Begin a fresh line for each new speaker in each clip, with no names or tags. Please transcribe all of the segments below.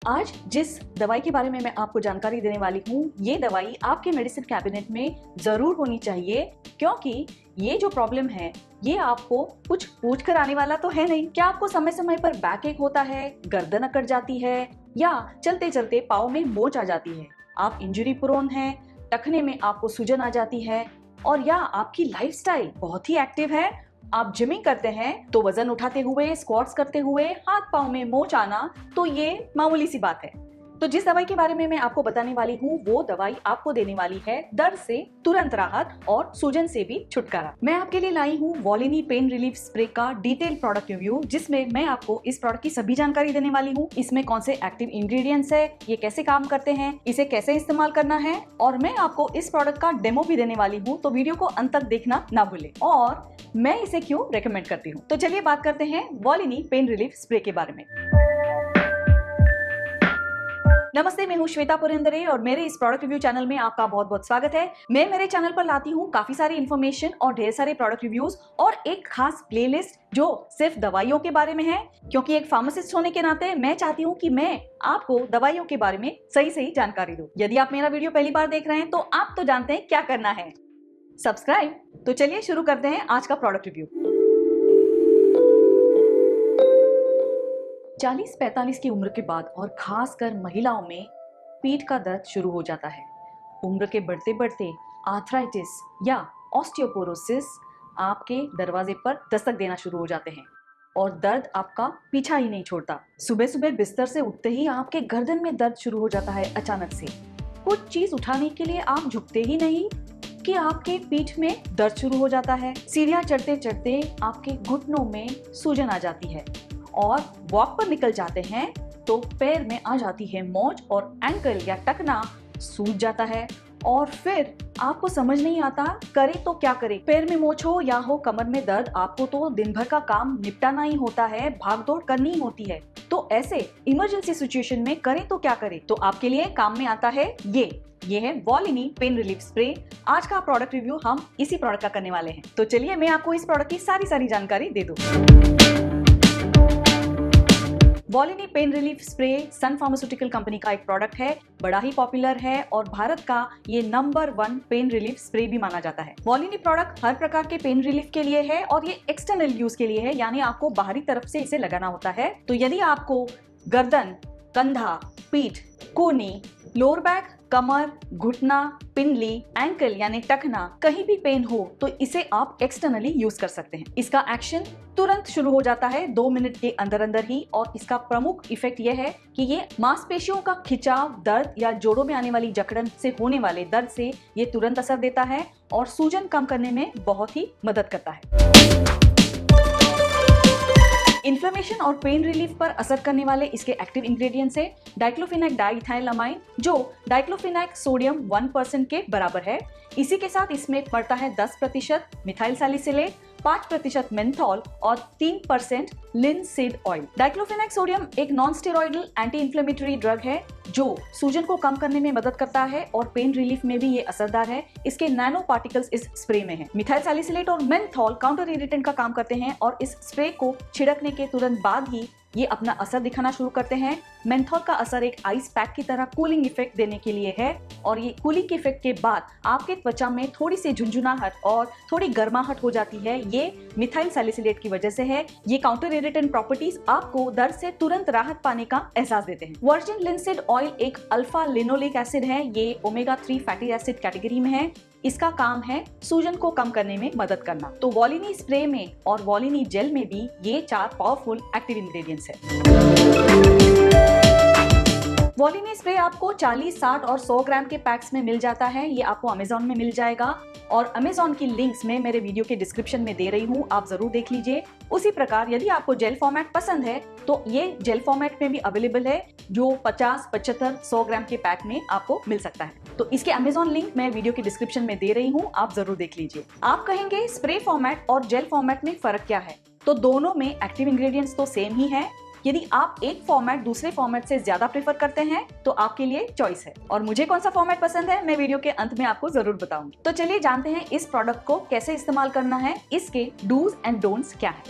आज जिस दवाई के बारे में मैं आपको जानकारी देने वाली हूँ, ये दवाई आपके मेडिसिन कैबिनेट में जरूर होनी चाहिए, क्योंकि ये जो प्रॉब्लम है ये आपको कुछ पूछ कर आने वाला तो है नहीं। क्या आपको समय समय पर बैक एक होता है, गर्दन अकड़ जाती है या चलते चलते पाँव में मोच आ जाती है? आप इंजरी प्रोन हैं, टखने में आपको सूजन आ जाती है, और या आपकी लाइफस्टाइल बहुत ही एक्टिव है, आप जिमिंग करते हैं तो वजन उठाते हुए, स्क्वाट्स करते हुए हाथ पांव में मोच आना तो ये मामूली सी बात है। तो जिस दवाई के बारे में मैं आपको बताने वाली हूँ वो दवाई आपको देने वाली है दर्द से तुरंत राहत और सूजन से भी छुटकारा। मैं आपके लिए लाई हूँ वॉलिनी पेन रिलीफ स्प्रे का डिटेल प्रोडक्ट रिव्यू, जिसमें मैं आपको इस प्रोडक्ट की सभी जानकारी देने वाली हूँ। इसमें कौन से एक्टिव इंग्रेडिएंट्स है, ये कैसे काम करते हैं, इसे कैसे इस्तेमाल करना है, और मैं आपको इस प्रोडक्ट का डेमो भी देने वाली हूँ, तो वीडियो को अंत तक देखना ना भूले। और मैं इसे क्यों रेकमेंड करती हूँ, तो चलिए बात करते हैं वॉलिनी पेन रिलीफ स्प्रे के बारे में। नमस्ते, मैं हूँ श्वेता पुरेंद्रे और मेरे इस प्रोडक्ट रिव्यू चैनल में आपका बहुत बहुत स्वागत है। मैं मेरे चैनल पर लाती हूँ काफी सारी इन्फॉर्मेशन और ढेर सारे प्रोडक्ट रिव्यूज और एक खास प्लेलिस्ट जो सिर्फ दवाइयों के बारे में है, क्योंकि एक फार्मासिस्ट होने के नाते मैं चाहती हूँ कि मैं आपको दवाइयों के बारे में सही जानकारी दूं। यदि आप मेरा वीडियो पहली बार देख रहे हैं तो आप तो जानते हैं क्या करना है, सब्सक्राइब। तो चलिए शुरू करते हैं आज का प्रोडक्ट रिव्यू। 40-45 की उम्र के बाद और खासकर महिलाओं में पीठ का दर्द शुरू हो जाता है। उम्र के बढ़ते बढ़ते आर्थराइटिस या ऑस्टियोपोरोसिस आपके दरवाजे पर दस्तक देना शुरू हो जाते हैं और दर्द आपका पीछा ही नहीं छोड़ता। सुबह सुबह बिस्तर से उठते ही आपके गर्दन में दर्द शुरू हो जाता है अचानक से। कुछ चीज उठाने के लिए आप झुकते ही नहीं कि आपके पीठ में दर्द शुरू हो जाता है। सीढ़ियां चढ़ते चढ़ते आपके घुटनों में सूजन आ जाती है और वॉक पर निकल जाते हैं तो पैर में आ जाती है मोच और एंकल या टखना सूज जाता है और फिर आपको समझ नहीं आता करे तो क्या करे। पैर में मोच हो या हो कमर में दर्द, आपको तो दिन भर का काम निपटाना ही होता है, भाग दौड़ करनी ही होती है। तो ऐसे इमरजेंसी सिचुएशन में करे तो क्या करे, तो आपके लिए काम में आता है ये है वॉलिनी पेन रिलीफ स्प्रे। आज का प्रोडक्ट रिव्यू हम इसी प्रोडक्ट का करने वाले हैं। तो चलिए मैं आपको इस प्रोडक्ट की सारी जानकारी दे दूं। वॉलिनी पेन रिलीफ स्प्रे सन फार्मास्यूटिकल कंपनी का एक प्रोडक्ट है, बड़ा ही पॉपुलर है और भारत का ये नंबर 1 पेन रिलीफ स्प्रे भी माना जाता है। वॉलिनी प्रोडक्ट हर प्रकार के पेन रिलीफ के लिए है और ये एक्सटर्नल यूज के लिए है, यानी आपको बाहरी तरफ से इसे लगाना होता है। तो यदि आपको गर्दन, कंधा, पीठ, कोहनी, लोअर बैक, कमर, घुटना, पिंडली, एंकल यानी टखना कहीं भी पेन हो तो इसे आप एक्सटर्नली यूज कर सकते हैं। इसका एक्शन तुरंत शुरू हो जाता है 2 मिनट के अंदर ही, और इसका प्रमुख इफेक्ट यह है कि ये मांसपेशियों का खिंचाव, दर्द या जोड़ों में आने वाली जकड़न से होने वाले दर्द से ये तुरंत असर देता है और सूजन कम करने में बहुत ही मदद करता है। इन्फ्लेमेशन और पेन रिलीफ पर असर करने वाले इसके एक्टिव इंग्रेडिएंट्स है डाइक्लोफेनाक डाइइथाइलअमाइन, जो डाइक्लोफेनाक सोडियम 1% के बराबर है। इसी के साथ इसमें पड़ता है 10% मिथाइल सैलिसिलेट, 5% मेंथॉल और 3% लिनसीड ऑयल। डाइक्लोफेनाक सोडियम एक non steroidal anti inflammatory drug है जो सूजन को कम करने में मदद करता है और पेन रिलीफ में भी ये असरदार है। इसके नैनो पार्टिकल्स इस स्प्रे में है। मिथाइल सैलिसिलेट और मेंथॉल काउंटर इरिटेंट का काम करते हैं और इस स्प्रे को छिड़कने के तुरंत बाद ही ये अपना असर दिखाना शुरू करते हैं। मेंथॉल का असर एक आइस पैक की तरह कूलिंग इफेक्ट देने के लिए है और ये कूलिंग इफेक्ट के बाद आपके त्वचा में थोड़ी सी झुंझुनाहट और थोड़ी गर्माहट हो जाती है। ये मिथाइल सैलिसिलेट की वजह से है। ये काउंटर इरिटेंट प्रॉपर्टीज आपको दर्द से तुरंत राहत पाने का एहसास देते हैं। वर्जिन लिनसीड ऑयल एक अल्फा लिनोलिक एसिड है, ये ओमेगा 3 फैटी एसिड कैटेगरी में है। इसका काम है सूजन को कम करने में मदद करना। तो वॉलिनी स्प्रे में और वॉलिनी जेल में भी ये 4 पावरफुल एक्टिव इंग्रेडिएंट्स है। वॉलिनी स्प्रे आपको 40, 60 और 100 ग्राम के पैक्स में मिल जाता है। ये आपको अमेजॉन में मिल जाएगा और अमेजॉन की लिंक्स मैं मेरे वीडियो के डिस्क्रिप्शन में दे रही हूँ, आप जरूर देख लीजिए। उसी प्रकार यदि आपको जेल फॉर्मेट पसंद है तो ये जेल फॉर्मेट में भी अवेलेबल है, जो 50, 75, 100 ग्राम के पैक में आपको मिल सकता है। तो इसके अमेजॉन लिंक मैं वीडियो के डिस्क्रिप्शन में दे रही हूँ, आप जरूर देख लीजिए। आप कहेंगे स्प्रे फॉर्मेट और जेल फॉर्मेट में फर्क क्या है, तो दोनों में एक्टिव इंग्रेडिएंट्स तो सेम ही है। यदि आप एक फॉर्मेट दूसरे फॉर्मेट से ज्यादा प्रेफर करते हैं तो आपके लिए चॉइस है, और मुझे कौन सा फॉर्मेट पसंद है मैं वीडियो के अंत में आपको जरूर बताऊंगी। तो चलिए जानते हैं इस प्रोडक्ट को कैसे इस्तेमाल करना है, इसके डूज एंड डोंट्स क्या है।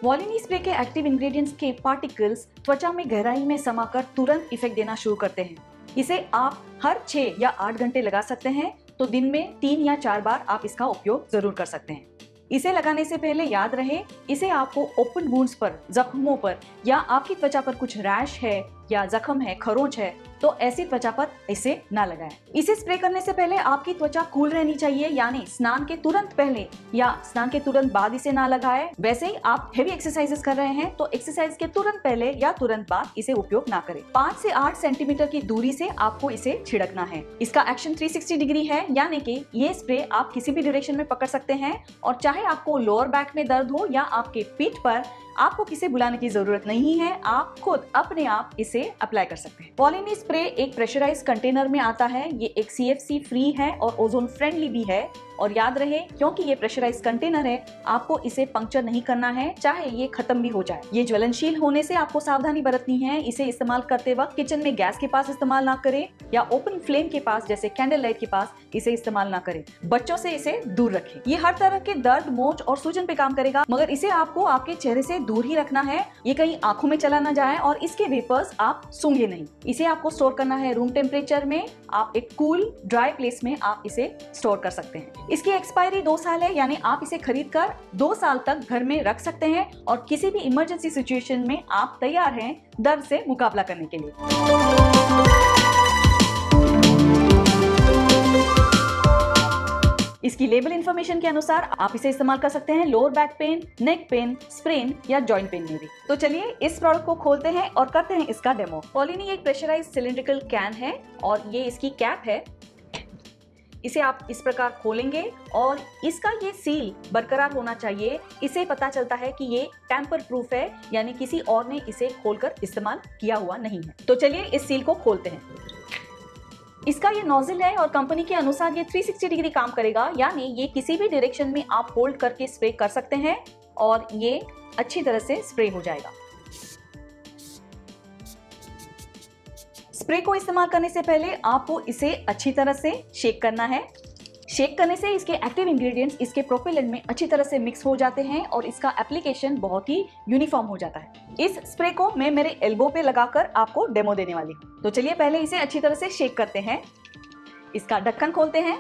वॉलिनी स्प्रे के एक्टिव इंग्रेडिएंट्स के पार्टिकल्स त्वचा में गहराई में समाकर तुरंत इफेक्ट देना शुरू करते हैं। इसे आप हर 6 या 8 घंटे लगा सकते हैं, तो दिन में 3 या 4 बार आप इसका उपयोग जरूर कर सकते हैं। इसे लगाने से पहले याद रहे, इसे आपको ओपन वुंड्स पर, जख्मों पर या आपकी त्वचा पर कुछ रैश है या जख्म है, खरोंच है, तो ऐसी त्वचा पर इसे ना लगाएं। इसे स्प्रे करने से पहले आपकी त्वचा कूल रहनी चाहिए, यानी स्नान के तुरंत पहले या स्नान के तुरंत बाद इसे ना लगाएं। वैसे ही आप हेवी एक्सरसाइजेस कर रहे हैं तो एक्सरसाइज के तुरंत पहले या तुरंत बाद इसे उपयोग ना करें। 5 से 8 सेंटीमीटर की दूरी से आपको इसे छिड़कना है। इसका एक्शन 360 डिग्री है, यानी कि ये स्प्रे आप किसी भी डायरेक्शन में पकड़ सकते हैं और चाहे आपको लोअर बैक में दर्द हो या आपके पीठ पर, आपको किसे बुलाने की जरूरत नहीं है, आप खुद अपने आप इसे अप्लाई कर सकते हैं। वॉलिनी स्प्रे एक प्रेशराइज्ड कंटेनर में आता है। ये एक CFC फ्री है और ओजोन फ्रेंडली भी है। और याद रहे, क्योंकि ये प्रेशराइज्ड कंटेनर है, आपको इसे पंक्चर नहीं करना है, चाहे ये खत्म भी हो जाए। ये ज्वलनशील होने से आपको सावधानी बरतनी है। इसे इस्तेमाल करते वक्त किचन में गैस के पास इस्तेमाल ना करें या ओपन फ्लेम के पास, जैसे कैंडल लाइट के पास इसे इस्तेमाल ना करें। बच्चों से इसे दूर रखें। ये हर तरह के दर्द, मोच और सूजन पे काम करेगा, मगर इसे आपको आपके चेहरे से दूर ही रखना है। ये कहीं आंखों में चला ना जाए और इसके वेपर्स आप सूंघे नहीं। इसे आपको स्टोर करना है रूम टेम्परेचर में। आप एक कूल ड्राई प्लेस में आप इसे स्टोर कर सकते हैं। इसकी एक्सपायरी 2 साल है, यानी आप इसे खरीद कर 2 साल तक घर में रख सकते हैं और किसी भी इमरजेंसी सिचुएशन में आप तैयार हैं दर्द से मुकाबला करने के लिए। इसकी लेबल इंफॉर्मेशन के अनुसार आप इसे इस्तेमाल कर सकते हैं lower back pain, neck pain, sprain या जॉइंट पेन में भी। तो चलिए इस प्रोडक्ट को खोलते हैं और करते हैं इसका डेमो। वॉलिनी एक प्रेशराइज्ड सिलिंड्रिकल कैन है और ये इसकी कैप है। इसे आप इस प्रकार खोलेंगे और इसका ये सील बरकरार होना चाहिए। इसे पता चलता है कि ये टैंपर प्रूफ है, यानी किसी और ने इसे खोलकर इस्तेमाल किया हुआ नहीं है। तो चलिए इस सील को खोलते हैं। इसका ये नोजल है और कंपनी के अनुसार ये 360 डिग्री काम करेगा, यानी ये किसी भी डायरेक्शन में आप होल्ड करके स्प्रे कर सकते हैं और ये अच्छी तरह से स्प्रे हो जाएगा। स्प्रे को इस्तेमाल करने से पहले आपको इसे अच्छी तरह से शेक करना है। शेक करने से इसके एक्टिव इंग्रेडिएंट्स इसके प्रोपेलेंट में अच्छी तरह से मिक्स हो जाते हैं और इसका एप्लीकेशन बहुत ही यूनिफॉर्म हो जाता है। इस स्प्रे को मैं मेरे एल्बो पे लगाकर आपको डेमो देने वाली हूँ। तो चलिए पहले इसे अच्छी तरह से शेक करते हैं। इसका ढक्कन खोलते हैं।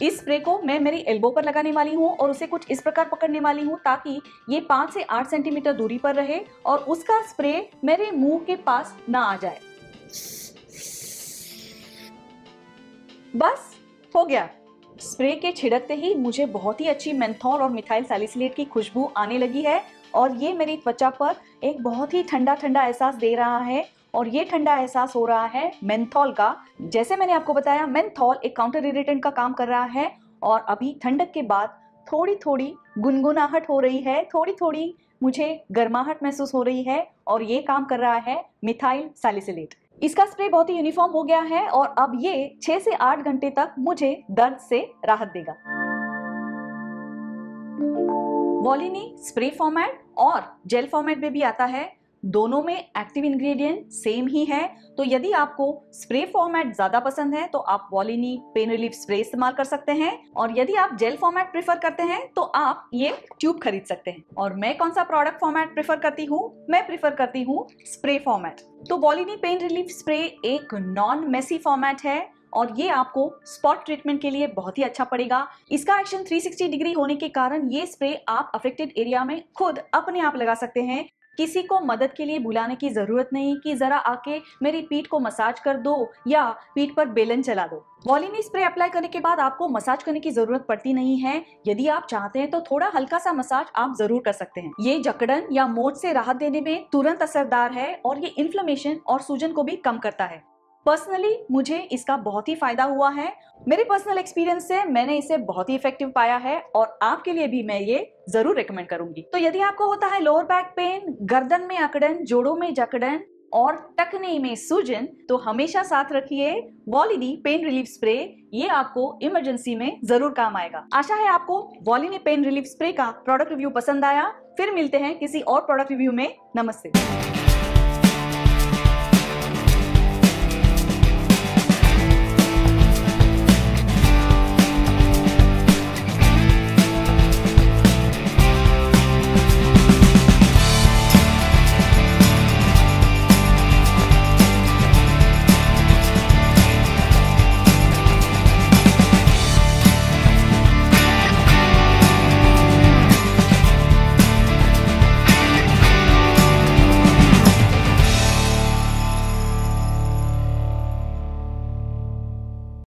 इस स्प्रे को मैं मेरी एल्बो पर लगाने वाली हूँ और उसे कुछ इस प्रकार पकड़ने वाली हूँ ताकि ये 5 से 8 सेंटीमीटर दूरी पर रहे और उसका स्प्रे मेरे मुंह के पास ना आ जाए। बस हो गया। स्प्रे के छिड़कते ही मुझे बहुत ही अच्छी मेंथोल और मिथाइल सैलिसिलेट की खुशबू आने लगी है और ये मेरी त्वचा पर एक बहुत ही ठंडा ठंडा एहसास दे रहा है और ये ठंडा एहसास हो रहा है मेंथोल का। जैसे मैंने आपको बताया, मेंथोल एक काउंटर इरिटेंट का काम कर रहा है और अभी ठंडक के बाद थोड़ी थोड़ी गुनगुनाहट हो रही है, थोड़ी थोड़ी मुझे गर्माहट महसूस हो रही है और ये काम कर रहा है मिथाइल सैलिसिलेट। इसका स्प्रे बहुत ही यूनिफॉर्म हो गया है और अब ये 6 से 8 घंटे तक मुझे दर्द से राहत देगा। वॉलिनी स्प्रे फॉर्मेट और जेल फॉर्मेट में भी आता है। दोनों में एक्टिव इंग्रेडिएंट सेम ही है। तो यदि आपको स्प्रे फॉर्मेट ज्यादा पसंद है तो आप वॉलिनी पेन रिलीफ स्प्रे इस्तेमाल कर सकते हैं और यदि आप जेल फॉर्मेट प्रेफर करते हैं तो आप ये ट्यूब खरीद सकते हैं। और मैं कौन सा प्रोडक्ट फॉर्मेट प्रेफर करती हूँ? मैं प्रेफर करती हूँ स्प्रे फॉर्मेट। तो वॉलिनी पेन रिलीफ स्प्रे एक नॉन मेसी फॉर्मेट है और ये आपको स्पॉट ट्रीटमेंट के लिए बहुत ही अच्छा पड़ेगा। इसका एक्शन 360 डिग्री होने के कारण ये स्प्रे आप अफेक्टेड एरिया में खुद अपने आप लगा सकते हैं। किसी को मदद के लिए बुलाने की जरूरत नहीं कि जरा आके मेरी पीठ को मसाज कर दो या पीठ पर बेलन चला दो। वॉलिनी स्प्रे अप्लाई करने के बाद आपको मसाज करने की जरूरत पड़ती नहीं है। यदि आप चाहते हैं तो थोड़ा हल्का सा मसाज आप जरूर कर सकते हैं। ये जकड़न या मोच से राहत देने में तुरंत असरदार है और ये इन्फ्लेमेशन और सूजन को भी कम करता है। पर्सनली मुझे इसका बहुत ही फायदा हुआ है। मेरे पर्सनल एक्सपीरियंस से मैंने इसे बहुत ही इफेक्टिव पाया है और आपके लिए भी मैं ये जरूर रेकमेंड करूंगी। तो यदि आपको होता है लोअर बैक पेन, गर्दन में अकड़न, जोड़ों में जकड़न और टखने में सूजन, तो हमेशा साथ रखिए वॉलिनी पेन रिलीफ स्प्रे। ये आपको इमरजेंसी में जरूर काम आएगा। आशा है आपको वॉलिनी पेन रिलीफ स्प्रे का प्रोडक्ट रिव्यू पसंद आया। फिर मिलते हैं किसी और प्रोडक्ट रिव्यू में। नमस्ते।